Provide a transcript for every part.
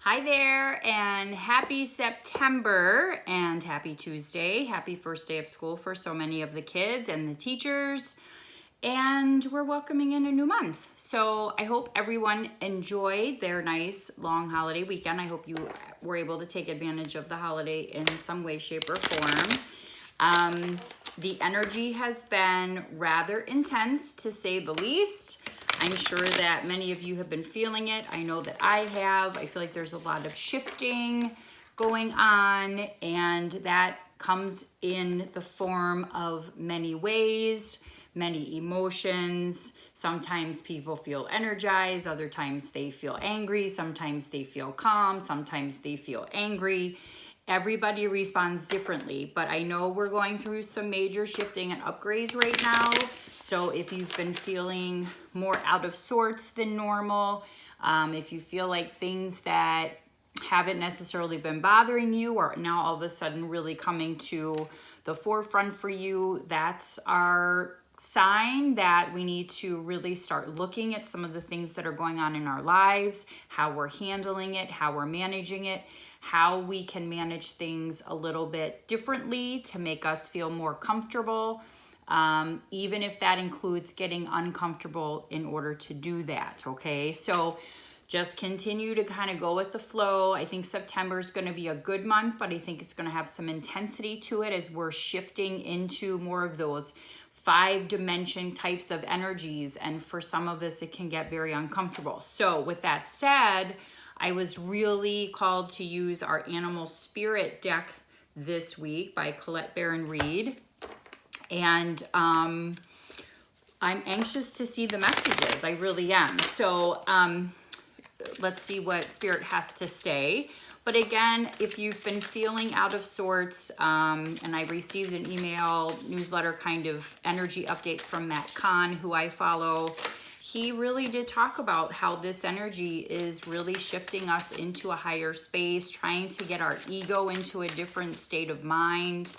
Hi there, and happy September and happy Tuesday. Happy first day of school for so many of the kids and the teachers. And we're welcoming in a new month. So I hope everyone enjoyed their nice long holiday weekend. I hope you were able to take advantage of the holiday in some way, shape, or form. The energy has been rather intense, to say the least. I'm sure that many of you have been feeling it. I know that I have. I feel like there's a lot of shifting going on, and that comes in the form of many ways, many emotions. Sometimes people feel energized, other times they feel angry, sometimes they feel calm, sometimes they feel angry. Everybody responds differently, but I know we're going through some major shifting and upgrades right now. So if you've been feeling more out of sorts than normal, if you feel like things that haven't necessarily been bothering you are now all of a sudden really coming to the forefront for you, that's our sign that we need to really start looking at some of the things that are going on in our lives, how we're handling it, how we're managing it, how we can manage things a little bit differently to make us feel more comfortable, even if that includes getting uncomfortable in order to do that, okay? So just continue to kind of go with the flow. I think September is going to be a good month, but I think it's going to have some intensity to it as we're shifting into more of those 5-dimension types of energies. And for some of us, it can get very uncomfortable. So with that said, I was really called to use our Animal Spirit deck this week by Colette Baron Reed. And I'm anxious to see the messages. I really am. So let's see what Spirit has to say. But again, if you've been feeling out of sorts, and I received an email newsletter kind of energy update from Matt Kahn, who I follow, he really did talk about how this energy is really shifting us into a higher space, trying to get our ego into a different state of mind.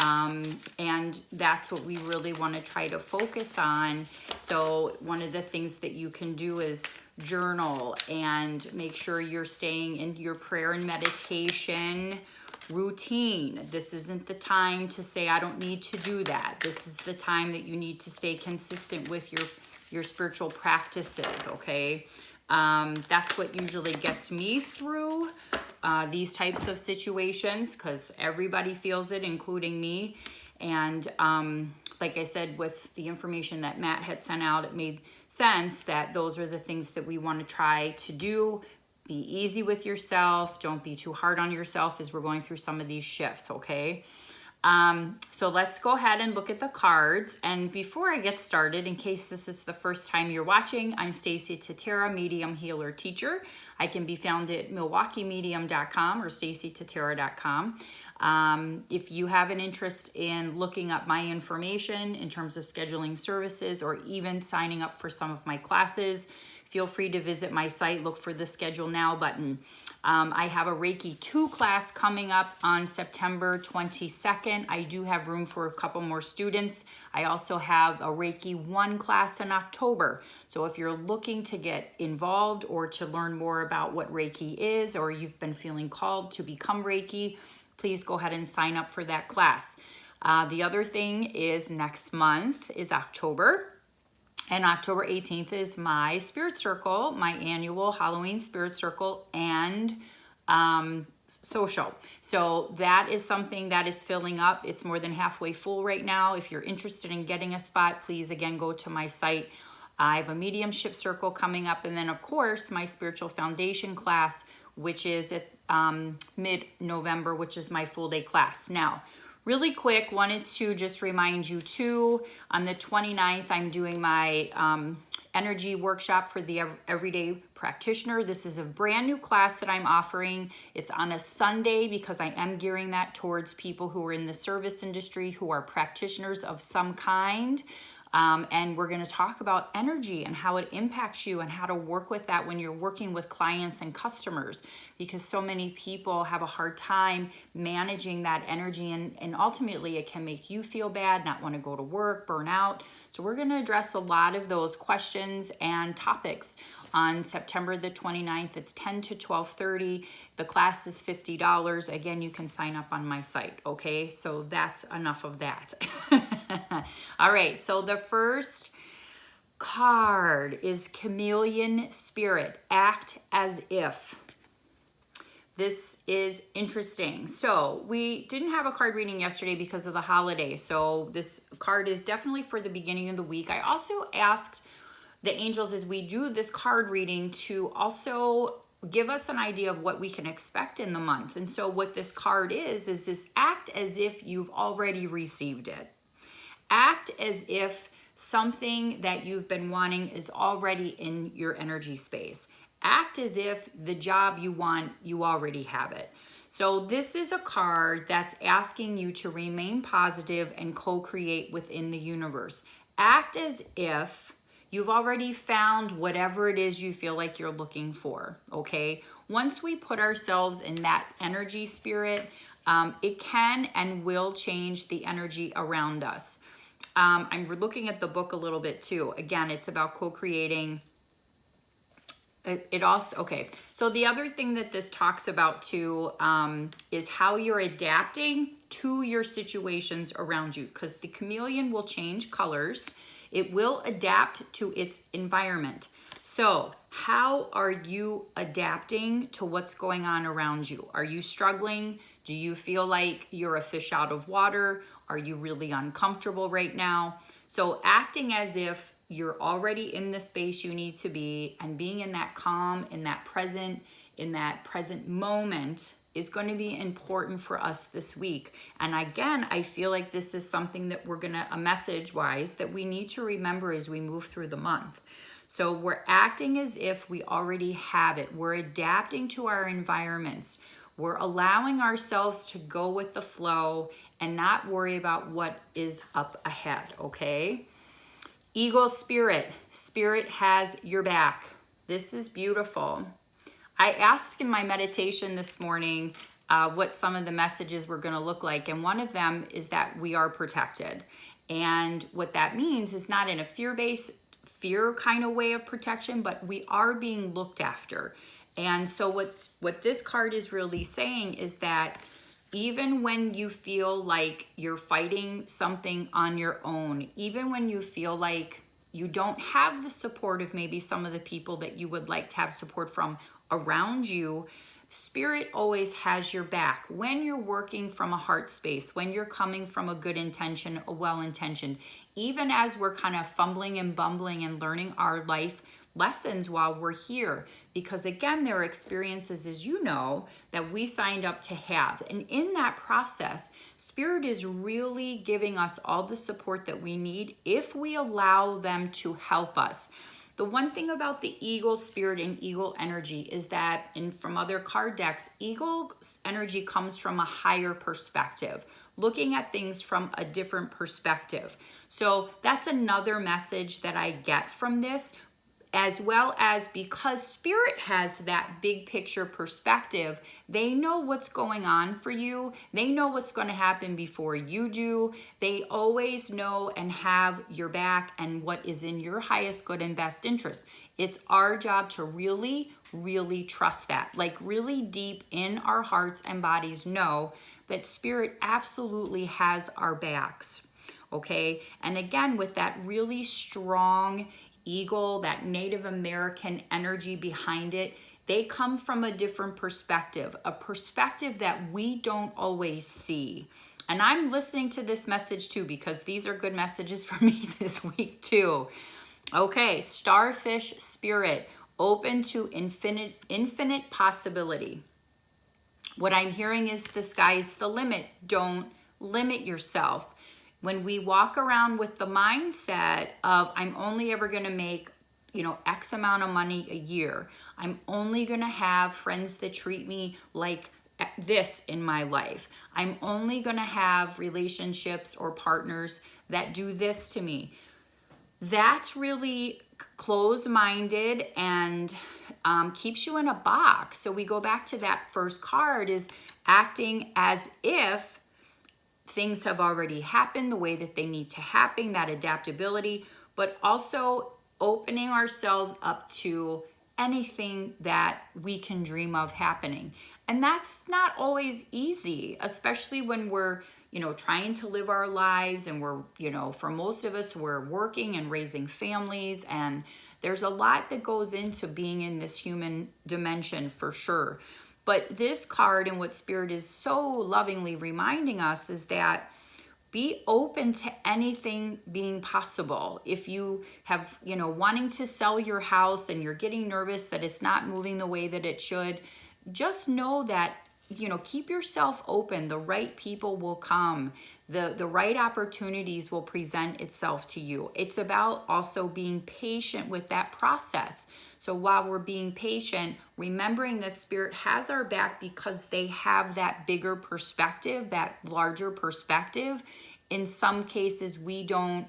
And that's what we really want to try to focus on. So one of the things that you can do is journal and make sure you're staying in your prayer and meditation routine. This isn't the time to say, I don't need to do that. This is the time that you need to stay consistent with your spiritual practices, okay? That's what usually gets me through these types of situations, because everybody feels it, including me. And like I said, with the information that Matt had sent out, it made sense that those are the things that we want to try to do. Be easy with yourself. Don't be too hard on yourself as we're going through some of these shifts, okay? So let's go ahead and look at the cards. And before I get started, in case this is the first time you're watching, I'm Stacie Tatera-Medium Healer Teacher. I can be found at milwaukeemedium.com or stacietatera.com. If you have an interest in looking up my information in terms of scheduling services or even signing up for some of my classes, feel free to visit my site, look for the Schedule Now button. I have a Reiki 2 class coming up on September 22nd. I do have room for a couple more students. I also have a Reiki 1 class in October. So if you're looking to get involved or to learn more about what Reiki is, or you've been feeling called to become Reiki, please go ahead and sign up for that class. The other thing is next month is October. And October 18th is my Spirit Circle, my annual Halloween Spirit Circle and social. So that is something that is filling up. It's more than halfway full right now. If you're interested in getting a spot, please again go to my site. I have a mediumship circle coming up. And then of course my spiritual foundation class, which is at mid-November, which is my full day class. Now, really quick, wanted to just remind you too, on the 29th, I'm doing my energy workshop for the everyday practitioner. This is a brand new class that I'm offering. It's on a Sunday because I am gearing that towards people who are in the service industry, who are practitioners of some kind. And we're going to talk about energy and how it impacts you and how to work with that when you're working with clients and customers, because so many people have a hard time managing that energy, and ultimately it can make you feel bad, not want to go to work, burn out. So we're going to address a lot of those questions and topics on September the 29th. It's 10 to 12:30. The class is $50. Again, you can sign up on my site. Okay, so that's enough of that. All right, so the first card is Chameleon Spirit. Act as if. This is interesting. So we didn't have a card reading yesterday because of the holiday. So this card is definitely for the beginning of the week. I also asked the angels as we do this card reading to also give us an idea of what we can expect in the month. And so what this card is this act as if you've already received it. Act as if something that you've been wanting is already in your energy space. Act as if the job you want, you already have it. So this is a card that's asking you to remain positive and co-create within the universe. Act as if you've already found whatever it is you feel like you're looking for, okay? Once we put ourselves in that energy spirit, it can and will change the energy around us. I'm looking at the book a little bit too. Again, it's about co-creating. It also, okay. So the other thing that this talks about too is how you're adapting to your situations around you, because the chameleon will change colors. It will adapt to its environment. So how are you adapting to what's going on around you? Are you struggling? Do you feel like you're a fish out of water? Are you really uncomfortable right now? So acting as if you're already in the space you need to be and being in that calm, in that present moment is going to be important for us this week. And again, I feel like this is something that we're gonna, a message wise, that we need to remember as we move through the month. So we're acting as if we already have it. We're adapting to our environments. We're allowing ourselves to go with the flow and not worry about what is up ahead, okay? Eagle Spirit. Spirit has your back. This is beautiful. I asked in my meditation this morning what some of the messages were going to look like, and one of them is that we are protected. And what that means is not in a fear kind of way of protection, but we are being looked after. And so what this card is really saying is that even when you feel like you're fighting something on your own, even when you feel like you don't have the support of maybe some of the people that you would like to have support from around you, Spirit always has your back. When you're working from a heart space, when you're coming from a good intention, a well-intentioned, even as we're kind of fumbling and bumbling and learning our life lessons while we're here, because again, there are experiences, as you know, that we signed up to have. And in that process, Spirit is really giving us all the support that we need if we allow them to help us. The one thing about the Eagle Spirit and Eagle energy is that, and from other card decks, Eagle energy comes from a higher perspective, looking at things from a different perspective. So that's another message that I get from this, as well as because Spirit has that big picture perspective, they know what's going on for you. They know what's going to happen before you do. They always know and have your back and what is in your highest good and best interest. It's our job to really, really trust that, like really deep in our hearts and bodies know that Spirit absolutely has our backs, okay? And again, with that really strong eagle, that Native American energy behind it, they come from a different perspective, a perspective that we don't always see. And I'm listening to this message too, because these are good messages for me this week too. Okay, Starfish Spirit, open to infinite possibility. What I'm hearing is the sky's the limit. Don't limit yourself. When we walk around with the mindset of I'm only ever going to make, X amount of money a year. I'm only going to have friends that treat me like this in my life. I'm only going to have relationships or partners that do this to me. that's really closed-minded and keeps you in a box. So we go back to that first card, is acting as if things have already happened the way that they need to happen, that adaptability, but also opening ourselves up to anything that we can dream of happening. And that's not always easy, especially when we're, trying to live our lives, and we're, for most of us, we're working and raising families, and there's a lot that goes into being in this human dimension for sure. But this card, and what Spirit is so lovingly reminding us, is that be open to anything being possible. If you have, wanting to sell your house and you're getting nervous that it's not moving the way that it should, just know that, keep yourself open. The right people will come. The right opportunities will present itself to you. It's about also being patient with that process. So while we're being patient, remembering that Spirit has our back because they have that bigger perspective, that larger perspective. In some cases, we don't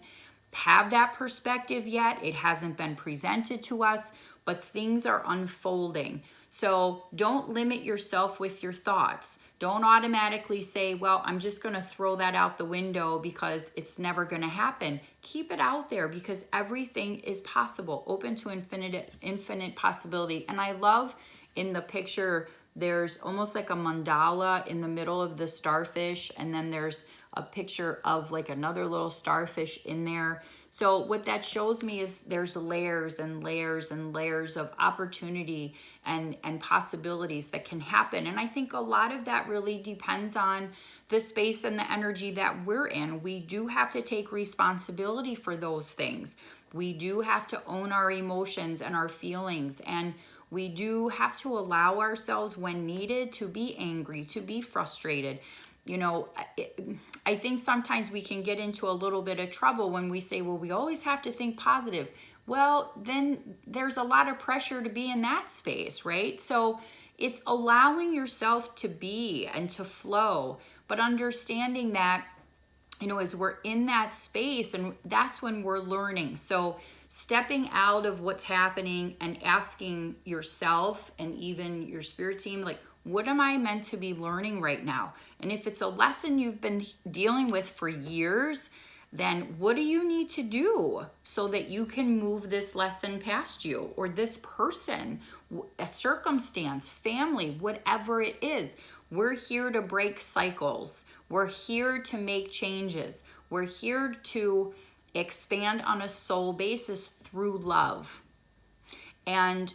have that perspective yet. It hasn't been presented to us, but things are unfolding. So don't limit yourself with your thoughts. Don't automatically say, well, I'm just going to throw that out the window because it's never going to happen. Keep it out there, because everything is possible, open to infinite possibility. And I love in the picture, there's almost like a mandala in the middle of the starfish, and then there's a picture of like another little starfish in there. So what that shows me is there's layers and layers and layers of opportunity and possibilities that can happen. And I think a lot of that really depends on the space and the energy that we're in. We do have to take responsibility for those things. We do have to own our emotions and our feelings. And we do have to allow ourselves, when needed, to be angry, to be frustrated. I think sometimes we can get into a little bit of trouble when we say, well, we always have to think positive. Well, then there's a lot of pressure to be in that space, right? So it's allowing yourself to be and to flow, but understanding that, as we're in that space, and that's when we're learning. So stepping out of what's happening and asking yourself and even your spirit team, like, what am I meant to be learning right now? And if it's a lesson you've been dealing with for years, then what do you need to do so that you can move this lesson past you, or this person, a circumstance, family, whatever it is? We're here to break cycles. We're here to make changes. We're here to expand on a soul basis through love. And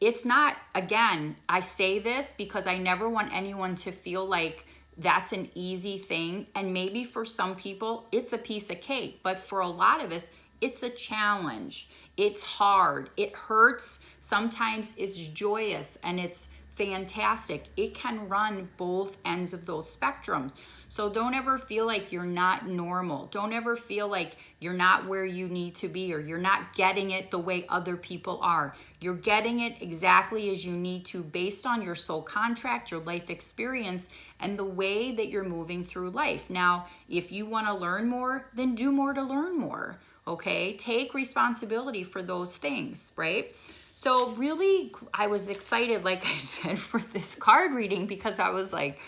it's not, again, I say this because I never want anyone to feel like that's an easy thing. And maybe for some people, it's a piece of cake. But for a lot of us, it's a challenge. It's hard. It hurts. Sometimes it's joyous and it's fantastic. It can run both ends of those spectrums. So don't ever feel like you're not normal. Don't ever feel like you're not where you need to be, or you're not getting it the way other people are. You're getting it exactly as you need to, based on your soul contract, your life experience, and the way that you're moving through life. Now, if you want to learn more, then do more to learn more. Okay? Take responsibility for those things, right? So really, I was excited, like I said, for this card reading, because I was like,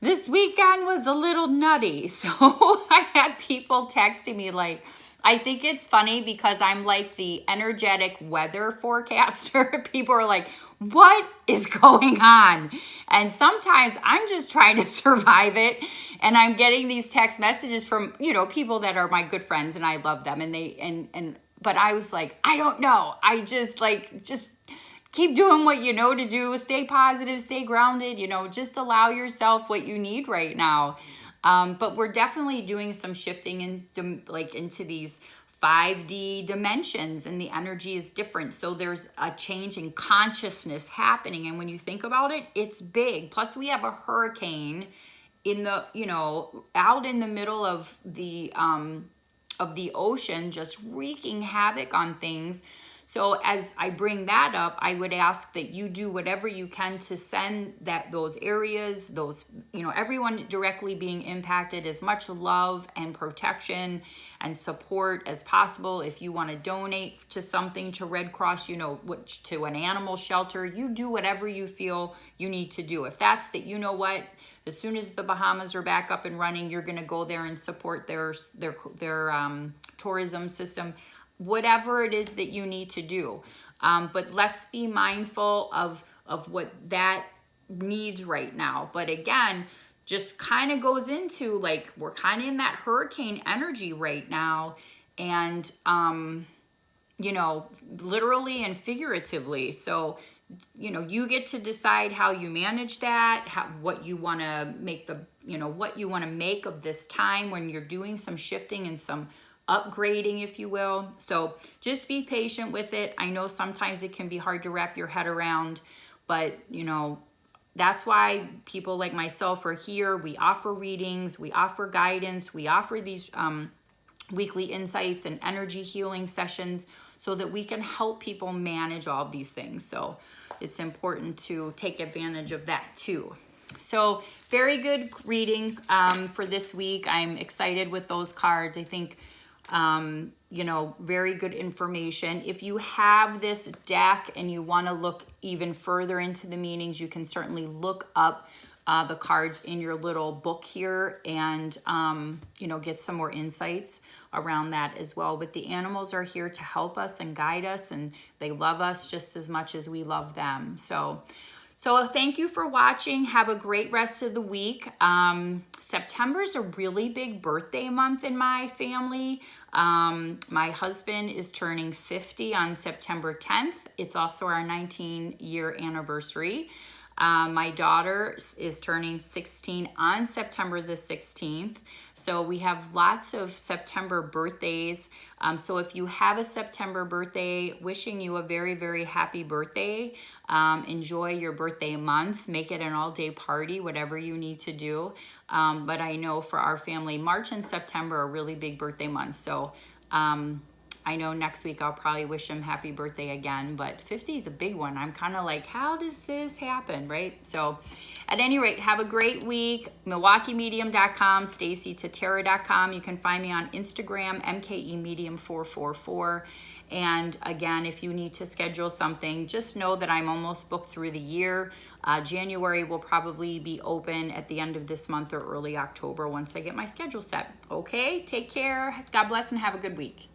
this weekend was a little nutty. So I had people texting me like, I think it's funny because I'm like the energetic weather forecaster. People are like, what is going on? And sometimes I'm just trying to survive it. And I'm getting these text messages from, people that are my good friends, and I love them. And but I was like, I don't know. I just keep doing what you know to do. Stay positive, stay grounded, just allow yourself what you need right now. But we're definitely doing some shifting into these 5D dimensions, and the energy is different. So there's a change in consciousness happening. And when you think about it, it's big. Plus we have a hurricane in the, out in the middle of the ocean, just wreaking havoc on things. So as I bring that up, I would ask that you do whatever you can to send those areas, everyone directly being impacted, as much love and protection and support as possible. If you want to donate to something, to Red Cross, to an animal shelter, you do whatever you feel you need to do. If that's that, you know what, as soon as the Bahamas are back up and running, you're going to go there and support their tourism system, whatever it is that you need to do. But let's be mindful of what that needs right now. But again, just kind of goes into like, we're kind of in that hurricane energy right now. And, literally and figuratively. So, you get to decide how you manage that, what you want to make of this time when you're doing some shifting and some upgrading, if you will. So just be patient with it. I know sometimes it can be hard to wrap your head around, but that's why people like myself are here. We offer readings, we offer guidance, we offer these weekly insights and energy healing sessions so that we can help people manage all of these things. So it's important to take advantage of that too. So very good reading for this week. I'm excited with those cards. I think, very good information. If you have this deck and you want to look even further into the meanings, you can certainly look up the cards in your little book here and, get some more insights around that as well. But the animals are here to help us and guide us, and they love us just as much as we love them. So thank you for watching. Have a great rest of the week. September is a really big birthday month in my family. My husband is turning 50 on September 10th. It's also our 19-year anniversary. My daughter is turning 16 on September the 16th. So we have lots of September birthdays. So if you have a September birthday, wishing you a very, very happy birthday. Enjoy your birthday month. Make it an all-day party, whatever you need to do. But I know for our family, March and September are really big birthday months. So I know next week I'll probably wish him happy birthday again, but 50 is a big one. I'm kind of like, how does this happen, right? So at any rate, have a great week. MilwaukeeMedium.com, StacieTatera.com. You can find me on Instagram, MKEMedium444. And again, if you need to schedule something, just know that I'm almost booked through the year. January will probably be open at the end of this month or early October once I get my schedule set. Okay, take care. God bless and have a good week.